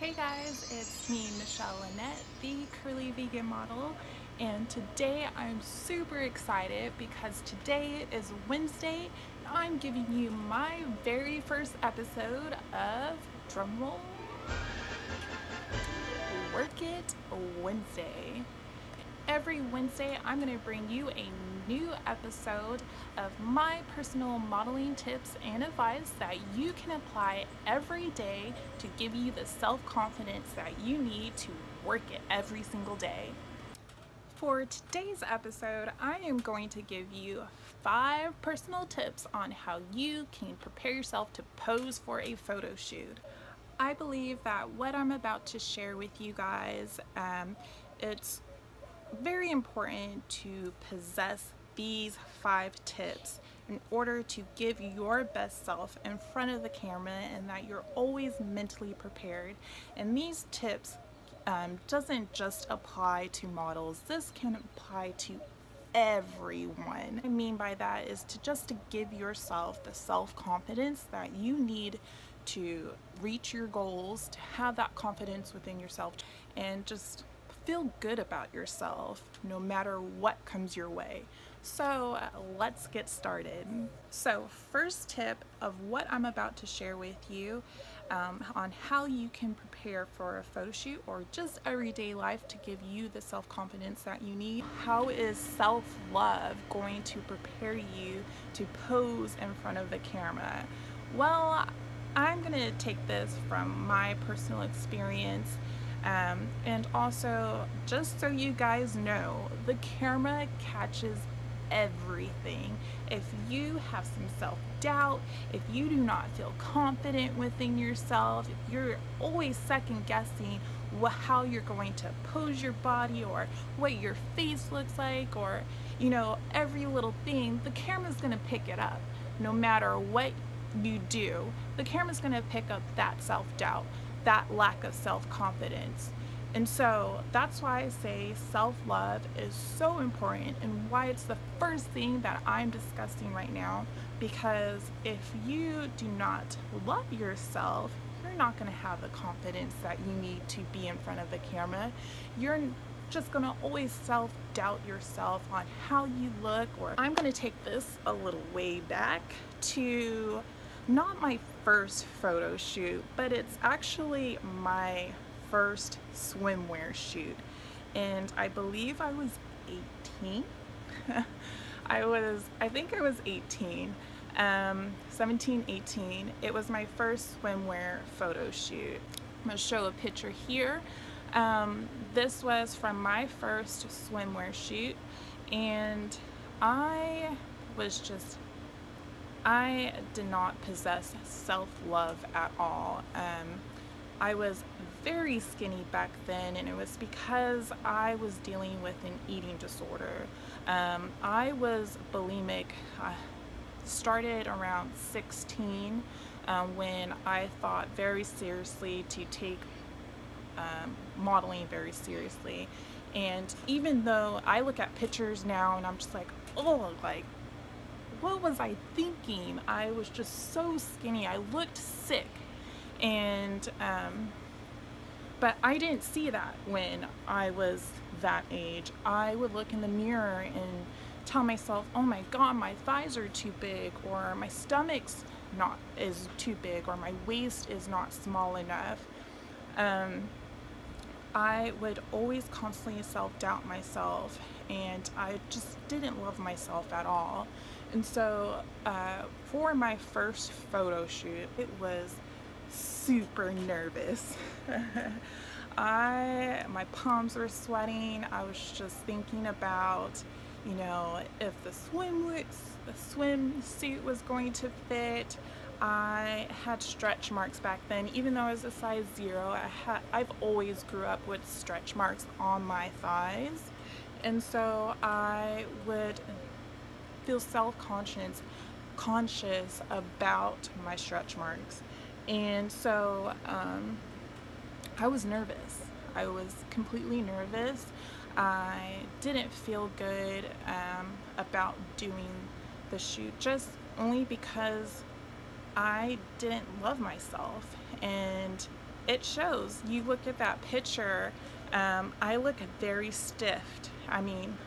Hey guys, it's me, Michelle Lynette, the curly vegan model, and today I'm super excited because today is Wednesday and I'm giving you my very first episode of drumroll, Work It Wednesday. Every Wednesday, I'm going to bring you a new episode of my personal modeling tips and advice that you can apply every day to give you the self-confidence that you need to work it every single day. For today's episode, I am going to give you 5 personal tips on how you can prepare yourself to pose for a photo shoot. I believe that what I'm about to share with you guys, it's very important to possess these 5 tips in order to give your best self in front of the camera and that you're always mentally prepared. And these tips doesn't just apply to models. This can apply to everyone. What I mean by that is to give yourself the self-confidence that you need to reach your goals, to have that confidence within yourself, and just feel good about yourself no matter what comes your way. So let's get started. So first tip of what I'm about to share with you on how you can prepare for a photo shoot or just everyday life to give you the self-confidence that you need. How is self-love going to prepare you to pose in front of the camera? Well, I'm going to take this from my personal experience. And also, just so you guys know, the camera catches everything. If you have some self-doubt, if you do not feel confident within yourself, if you're always second guessing how you're going to pose your body or what your face looks like, or every little thing, the camera's going to pick it up. No matter what you do, the camera's going to pick up that self-doubt, that lack of self-confidence. And so that's why I say self-love is so important and why it's the first thing that I'm discussing right now, because if you do not love yourself, you're not going to have the confidence that you need to be in front of the camera. You're just going to always self-doubt yourself on how you look. Or I'm going to take this a little way back to not my first photo shoot, but it's actually my first swimwear shoot, and I believe I was 18. I think I was 18, 17, 18. It was my first swimwear photo shoot. I'm going to show a picture here. This was from my first swimwear shoot, and I did not possess self-love at all. I was very skinny back then, and it was because I was dealing with an eating disorder. I was bulimic. I started around 16 when I thought very seriously to take modeling very seriously. And even though I look at pictures now and I'm just like, oh, like, what was I thinking? I was just so skinny. I looked sick. And but I didn't see that when I was that age. I would look in the mirror and tell myself, oh my god, my thighs are too big, or my stomach's not is too big, or my waist is not small enough. I would always constantly self-doubt myself, and I just didn't love myself at all. And so for my first photo shoot, it was super nervous. My palms were sweating. I was just thinking about, if the swimsuit was going to fit. I had stretch marks back then. Even though I was a size 0, I've always grew up with stretch marks on my thighs, and so I would feel self-conscious about my stretch marks. And so I was nervous. I was completely nervous. I didn't feel good about doing the shoot, just only because I didn't love myself. And it shows. You look at that picture, I look very stiff. I mean,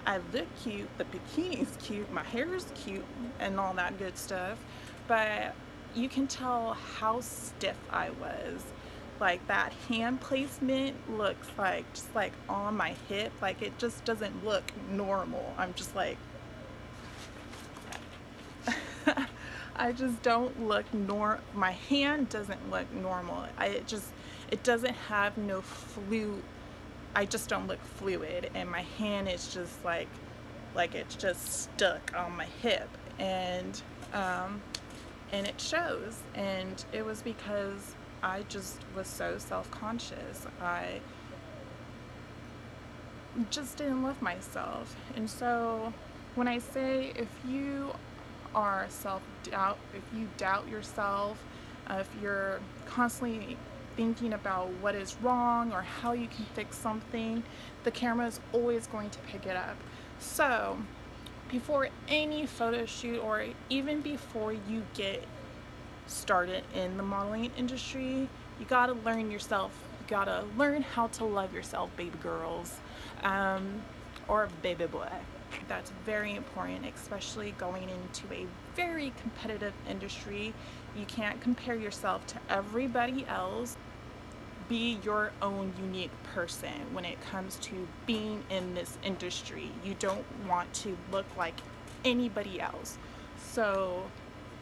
I look cute, the bikini's cute, my hair is cute, and all that good stuff, but you can tell how stiff I was. Like that hand placement looks like just like on my hip, like it just doesn't look normal. I'm just like, I just don't look my hand doesn't look normal. It doesn't have no I just don't look fluid, and my hand is just like it's just stuck on my hip, and it shows. And it was because I just was so self-conscious. I just didn't love myself. And so when I say, if you are self-doubt, if you doubt yourself, if you're constantly thinking about what is wrong or how you can fix something, the camera is always going to pick it up. So before any photo shoot, or even before you get started in the modeling industry, you gotta learn yourself. You gotta learn how to love yourself, baby girls, or baby boy. That's very important, especially going into a very competitive industry. You can't compare yourself to everybody else. Be your own unique person when it comes to being in this industry. You don't want to look like anybody else. So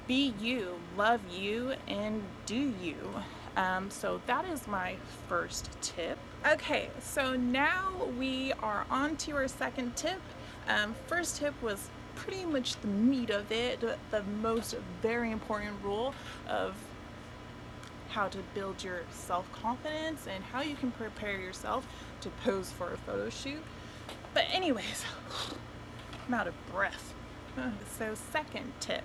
be you, love you, and do you. So that is my first tip. Okay, so now we are on to our second tip. First tip was pretty much the meat of it, the most very important rule of how to build your self-confidence and how you can prepare yourself to pose for a photo shoot. But anyways, I'm out of breath. So second tip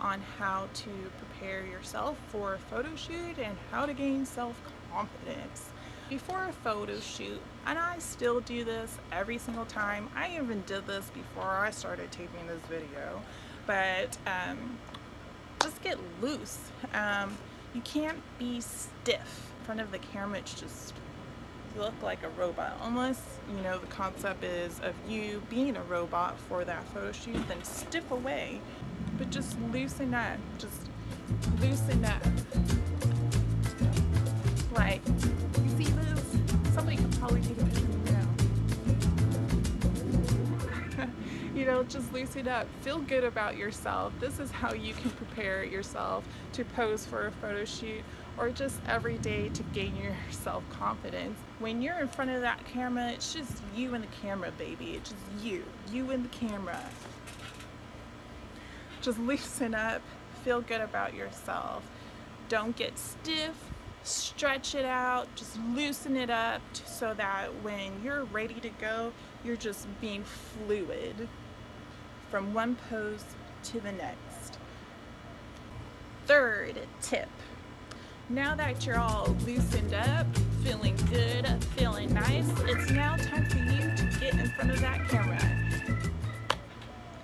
on how to prepare yourself for a photo shoot and how to gain self-confidence. Before a photo shoot, and I still do this every single time, I even did this before I started taping this video, but just get loose. You can't be stiff in front of the camera. It's just, you look like a robot. Unless, you know, the concept is of you being a robot for that photo shoot, then stiff away. But just loosen up. Just loosen up. Like, you see this? Somebody could probably take a picture of me now. You know, just loosen up. Feel good about yourself. This is how you can prepare yourself to pose for a photo shoot, or just every day to gain your self-confidence. When you're in front of that camera, it's just you and the camera, baby. It's just you and the camera. Just loosen up. Feel good about yourself. Don't get stiff. Stretch it out. Just loosen it up so that when you're ready to go, you're just being fluid from one pose to the next. Third tip. Now that you're all loosened up, feeling good, feeling nice, it's now time for you to get in front of that camera.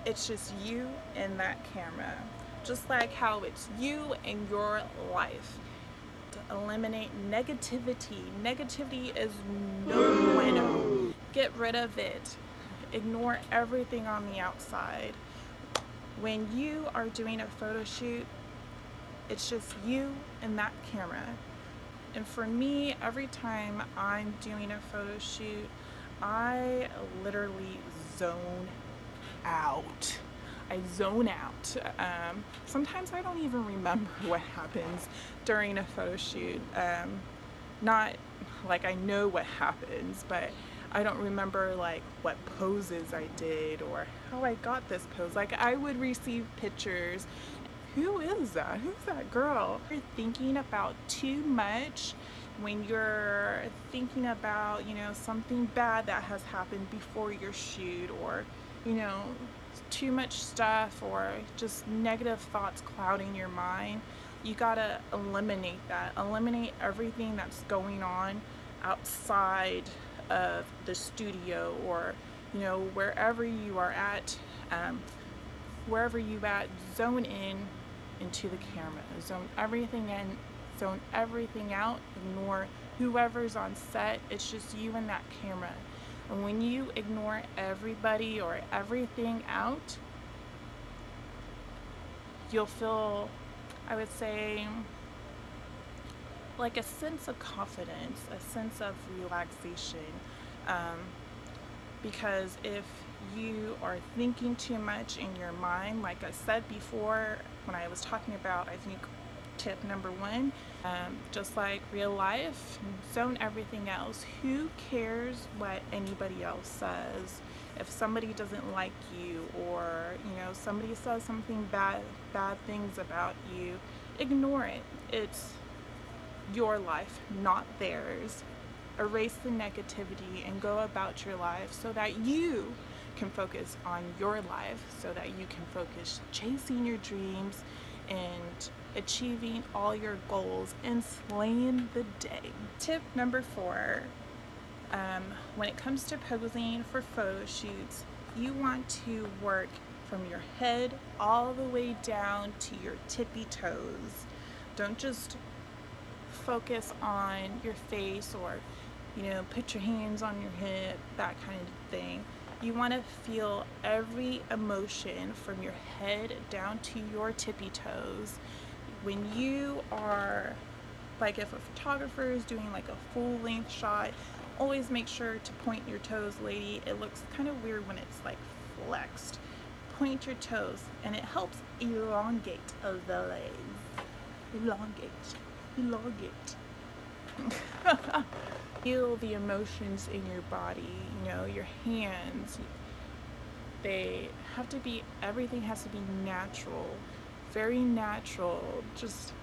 It's just you and that camera. Just like how it's you and your life. To eliminate negativity. Negativity is no bueno. Get rid of it. Ignore everything on the outside. When you are doing a photo shoot, it's just you and that camera. And for me, every time I'm doing a photo shoot, I literally zone out. I zone out. Sometimes I don't even remember what happens during a photo shoot. Not like I know what happens, but I don't remember like what poses I did or how I got this pose. Like I would receive pictures. Who is that? Who's that girl? You're thinking about too much when you're thinking about, you know, something bad that has happened before your shoot, or, you know, too much stuff, or just negative thoughts clouding your mind. You gotta eliminate that. Eliminate everything that's going on outside of the studio, or, you know, wherever you are at, zone in into the camera. Zone everything in zone everything out, ignore whoever's on set. It's just you and that camera. And when you ignore everybody or everything out, you'll feel, I would say, like a sense of confidence, a sense of relaxation. Um, because if you are thinking too much in your mind, like I said before when I was talking about, I think, tip number one, just like real life, zone everything else. Who cares what anybody else says? If somebody doesn't like you, or somebody says something bad things about you, ignore it. It's your life, not theirs. Erase the negativity and go about your life so that you can focus on your life, so that you can focus chasing your dreams and achieving all your goals and slaying the day. Tip number 4, when it comes to posing for photo shoots, you want to work from your head all the way down to your tippy toes. Don't just focus on your face, or put your hands on your hip, that kind of thing. You want to feel every emotion from your head down to your tippy toes. When you are, like, if a photographer is doing like a full length shot, always make sure to point your toes, lady. It looks kind of weird when it's like flexed. Point your toes, and it helps elongate the legs. Elongate. Feel the emotions in your body, your hands. Everything has to be natural, very natural. Just,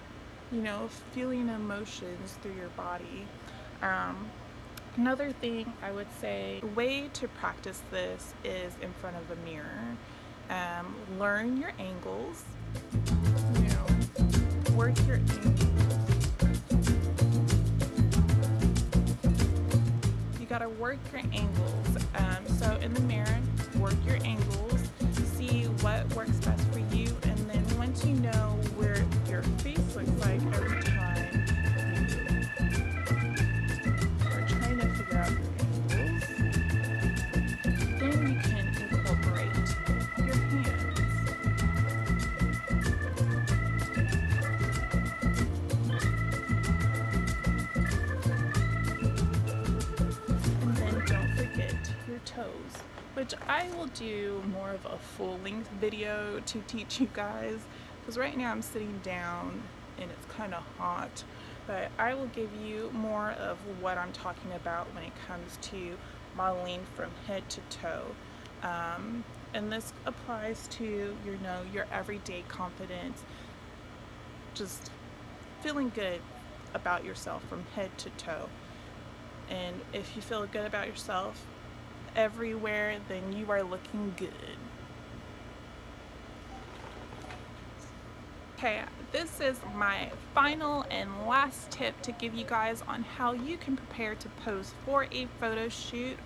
feeling emotions through your body. Another thing I would say, the way to practice this is in front of a mirror. Learn your angles, work your angles. You gotta work your angles. So in the mirror, work your angles, see what works best for you, and then once you know where your face looks like every time you are trying to figure out your angles, then you can incorporate your hands. And then don't forget your toes, which I will do more of a full length video to teach you guys, because right now I'm sitting down and it's kind of hot, but I will give you more of what I'm talking about when it comes to modeling from head to toe. And this applies to your everyday confidence, just feeling good about yourself from head to toe. And if you feel good about yourself everywhere, then you are looking good. Okay, this is my final and last tip to give you guys on how you can prepare to pose for a photo shoot,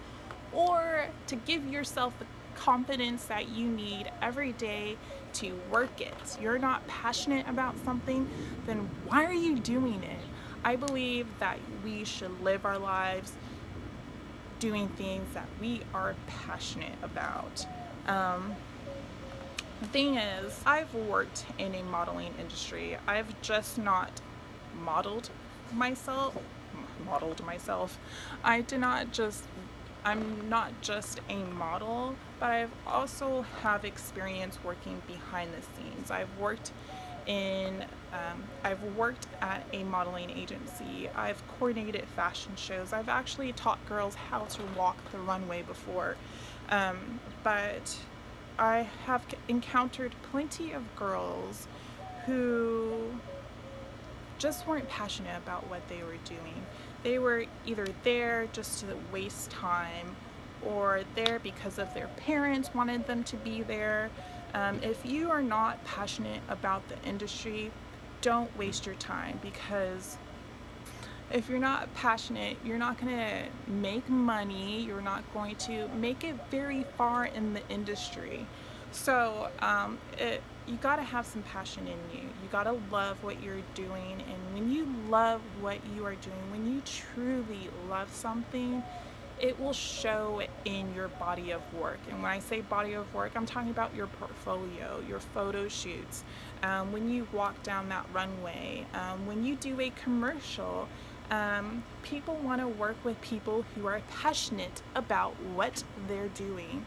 or to give yourself the confidence that you need every day to work it. You're not passionate about something, then why are you doing it? I believe that we should live our lives doing things that we are passionate about. The thing is, I've worked in a modeling industry. I've just not modeled myself. I'm not just a model, but I've also have experience working behind the scenes. I've worked at a modeling agency. I've coordinated fashion shows. I've actually taught girls how to walk the runway before. But I have encountered plenty of girls who just weren't passionate about what they were doing. They were either there just to waste time, or there because of their parents wanted them to be there. If you are not passionate about the industry, don't waste your time, because if you're not passionate, you're not going to make money. You're not going to make it very far in the industry. So you got to have some passion in you. You got to love what you're doing. And when you love what you are doing, when you truly love something, it will show in your body of work. And when I say body of work, I'm talking about your portfolio, your photo shoots, when you walk down that runway, when you do a commercial. People want to work with people who are passionate about what they're doing.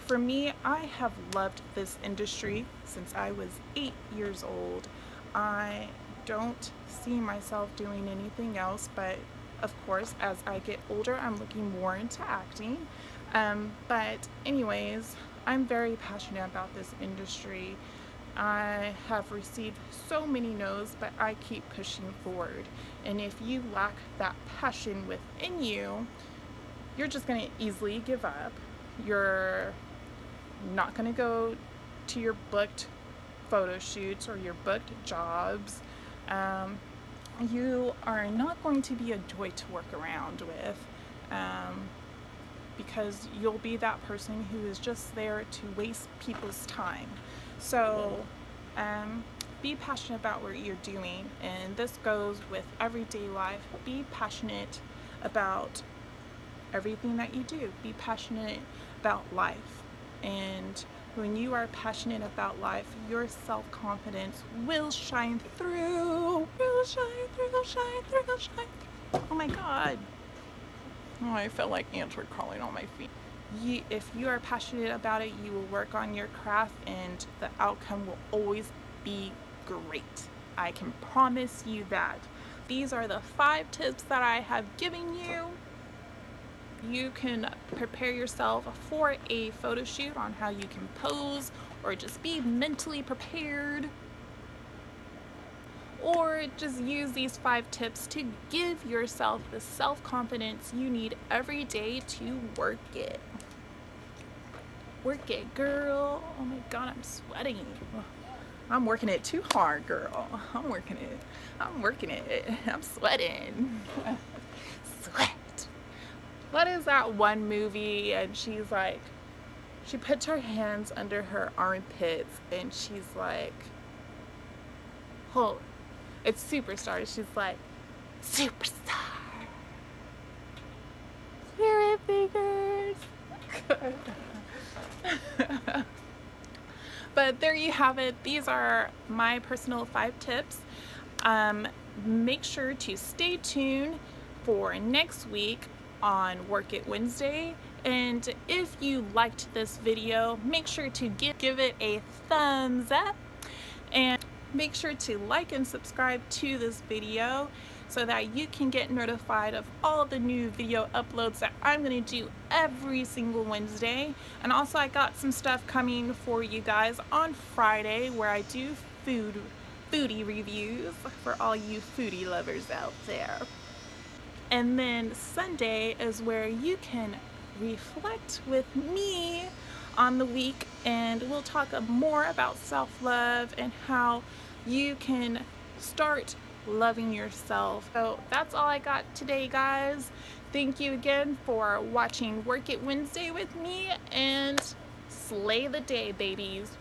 For me, I have loved this industry since I was 8 years old. I don't see myself doing anything else, but of course, as I get older, I'm looking more into acting. But anyways, I'm very passionate about this industry. I have received so many no's, but I keep pushing forward. And if you lack that passion within you, you're just going to easily give up. You're not going to go to your booked photo shoots or your booked jobs. You are not going to be a joy to work around with, because you'll be that person who is just there to waste people's time. So be passionate about what you're doing, and this goes with everyday life. Be passionate about everything that you do. Be passionate about life. And when you are passionate about life, your self-confidence will shine through. Will shine through, shine through, shine through. Oh my God. Oh, I felt like ants were crawling on my feet. If you are passionate about it, you will work on your craft and the outcome will always be great. I can promise you that. These are the 5 tips that I have given you. You can prepare yourself for a photo shoot on how you can pose, or just be mentally prepared, or just use these 5 tips to give yourself the self-confidence you need every day to work it. Work it, girl. Oh my God, I'm sweating. I'm working it too hard, girl. I'm working it. I'm sweating. Sweat. What is that one movie, and she's like, she puts her hands under her armpits and she's like, oh, it's Superstar. She's like, Superstar. Spirit fingers. But there you have it. These are my personal 5 tips. Make sure to stay tuned for next week on Work It Wednesday. And if you liked this video, make sure to give it a thumbs up, and make sure to like and subscribe to this video so that you can get notified of all the new video uploads that I'm going to do every single Wednesday. And also, I got some stuff coming for you guys on Friday where I do foodie reviews for all you foodie lovers out there. And then Sunday is where you can reflect with me on the week, and we'll talk more about self-love and how you can start loving yourself. So that's all I got today, guys. Thank you again for watching Work It Wednesday with me, and slay the day, babies.